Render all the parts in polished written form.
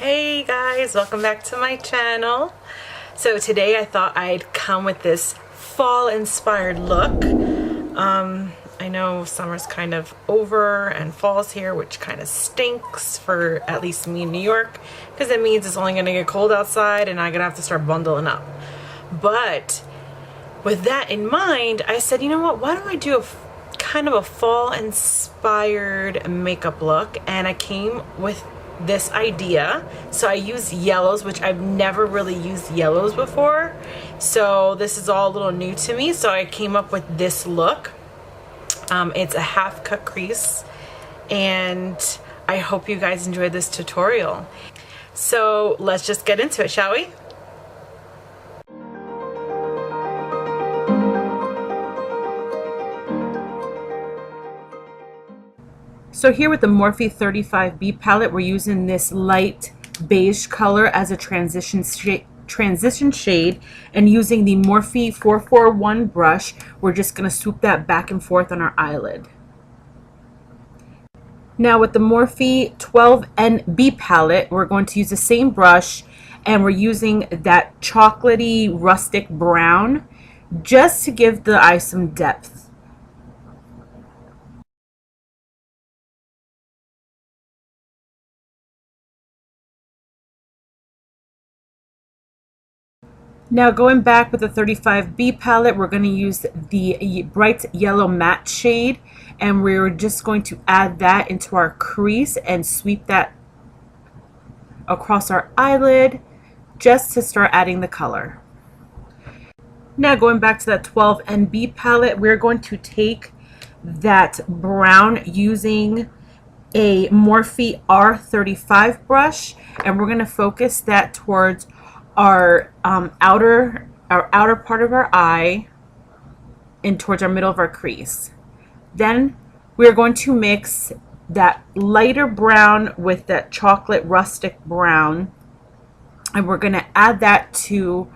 Hey guys, welcome back to my channel. So today I thought I'd come with this fall inspired look. I know summer's kind of over and fall's here, which kind of stinks for at least me in New York, because it means it's only gonna get cold outside and I'm gonna have to start bundling up. But with that in mind, I said, you know what, why don't I do kind of a fall inspired makeup look? And I came with this idea. So I use yellows, which I've never really used yellows before, so this is all a little new to me. So I came up with this look. It's a half cut crease, and I hope you guys enjoyed this tutorial. So let's just get into it, shall we? So here with the Morphe 35B palette, we're using this light beige color as a transition shade, and using the Morphe 441 brush, we're just going to swoop that back and forth on our eyelid. Now with the Morphe 12NB palette, we're going to use the same brush, and we're using that chocolatey rustic brown just to give the eye some depth. Now going back with the 35B palette, we're going to use the bright yellow matte shade, and we're just going to add that into our crease and sweep that across our eyelid just to start adding the color. Now going back to that 12NB palette, we're going to take that brown using a Morphe R35 brush, and we're going to focus that towards our outer part of our eye and towards our middle of our crease. Then we're going to mix that lighter brown with that chocolate rustic brown, and we're going to add that to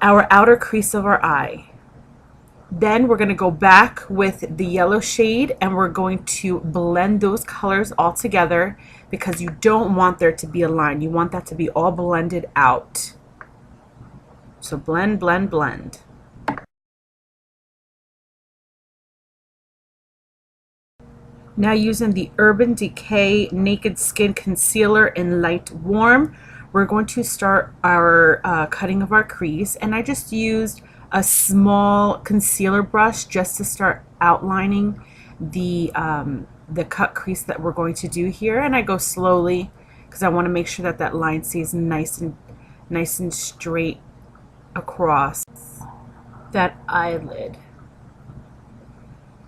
our outer crease of our eye. Then we're going to go back with the yellow shade, and we're going to blend those colors all together, because you don't want there to be a line. You want that to be all blended out. So blend, blend, blend. Now using the Urban Decay Naked Skin Concealer in Light Warm, we're going to start our cutting of our crease, and I just used a small concealer brush just to start outlining the cut crease that we're going to do here. And I go slowly because I want to make sure that that line stays nice and straight across that eyelid.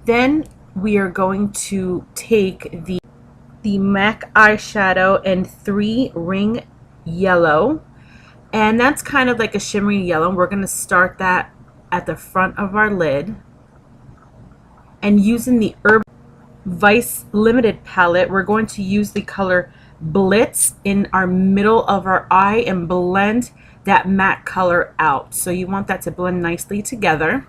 Then we are going to take the MAC eyeshadow in 3 Ring Yellow, and that's kind of like a shimmery yellow. We're going to start that at the front of our lid, and using the Urban Vice Limited palette, we're going to use the color Blitz in our middle of our eye and blend that matte color out. So you want that to blend nicely together.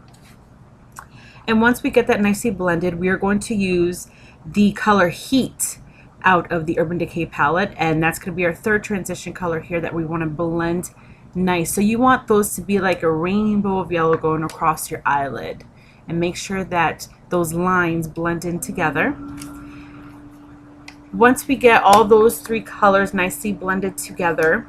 And once we get that nicely blended, we are going to use the color Heat out of the Urban Decay palette, and that's going to be our third transition color here that we want to blend nice. So you want those to be like a rainbow of yellow going across your eyelid, and make sure that those lines blend in together. Once we get all those 3 colors nicely blended together,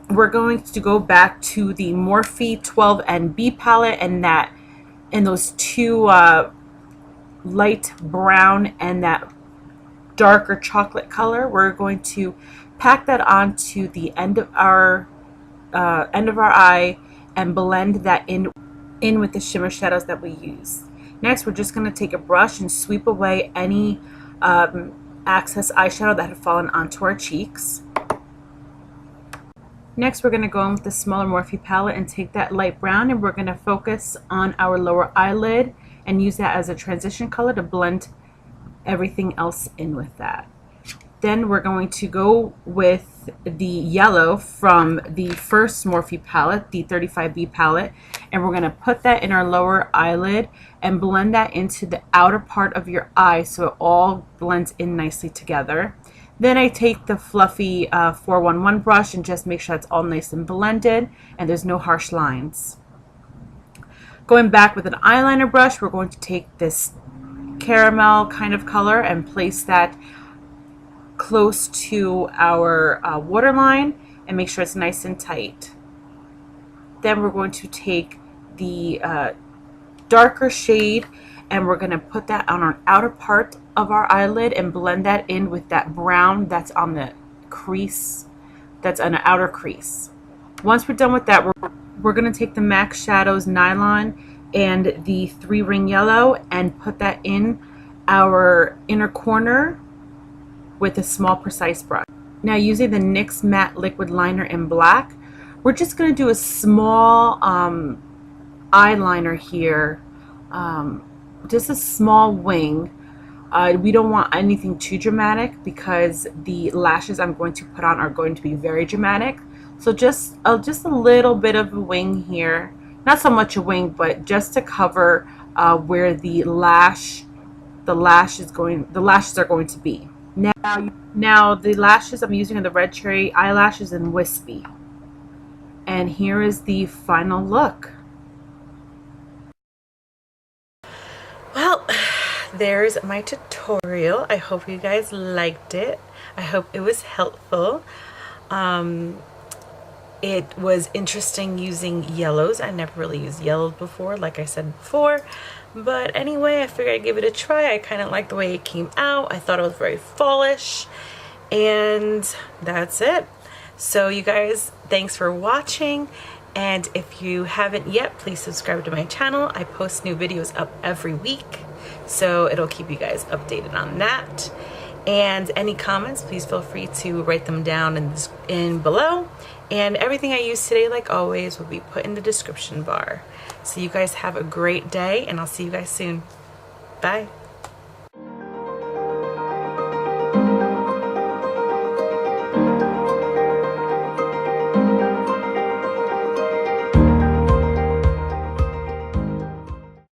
we're going to go back to the Morphe 12NB palette, and those 2 light brown and that darker chocolate color, we're going to pack that onto the end of our eye and blend that in with the shimmer shadows that we use. Next, we're just going to take a brush and sweep away any excess eyeshadow that had fallen onto our cheeks. Next, we're going to go in with the smaller Morphe palette and take that light brown, and we're going to focus on our lower eyelid and use that as a transition color to blend everything else in with that. Then we're going to go with the yellow from the first Morphe palette, the 35B palette, and we're going to put that in our lower eyelid and blend that into the outer part of your eye so it all blends in nicely together. Then I take the fluffy 411 brush and just make sure it's all nice and blended and there's no harsh lines. Going back with an eyeliner brush, we're going to take this caramel kind of color and place that close to our waterline and make sure it's nice and tight. Then we're going to take the darker shade and we're going to put that on our outer part of our eyelid and blend that in with that brown that's on the crease, that's on the outer crease. Once we're done with that, we're going to take the MAC Shadows Nylon and the 3-ring yellow and put that in our inner corner with a small precise brush. Now using the NYX Matte Liquid Liner in black, we're just going to do a small eyeliner here, just a small wing. We don't want anything too dramatic because the lashes I'm going to put on are going to be very dramatic. So just a little bit of a wing here, not so much a wing, but just to cover where the lashes are going to be. Now the lashes I'm using are the Red Cherry eyelashes in Whispy. And here is the final look. Well, there's my tutorial. I hope you guys liked it. I hope it was helpful. It was interesting using yellows. I never really used yellows before, like I said before. But anyway, I figured I'd give it a try. I kind of liked the way it came out. I thought it was very fallish. And that's it. So you guys, thanks for watching. And if you haven't yet, please subscribe to my channel. I post new videos up every week, so it'll keep you guys updated on that. And any comments, please feel free to write them down in below. And everything I use today, like always, will be put in the description bar. So you guys have a great day, and I'll see you guys soon. Bye.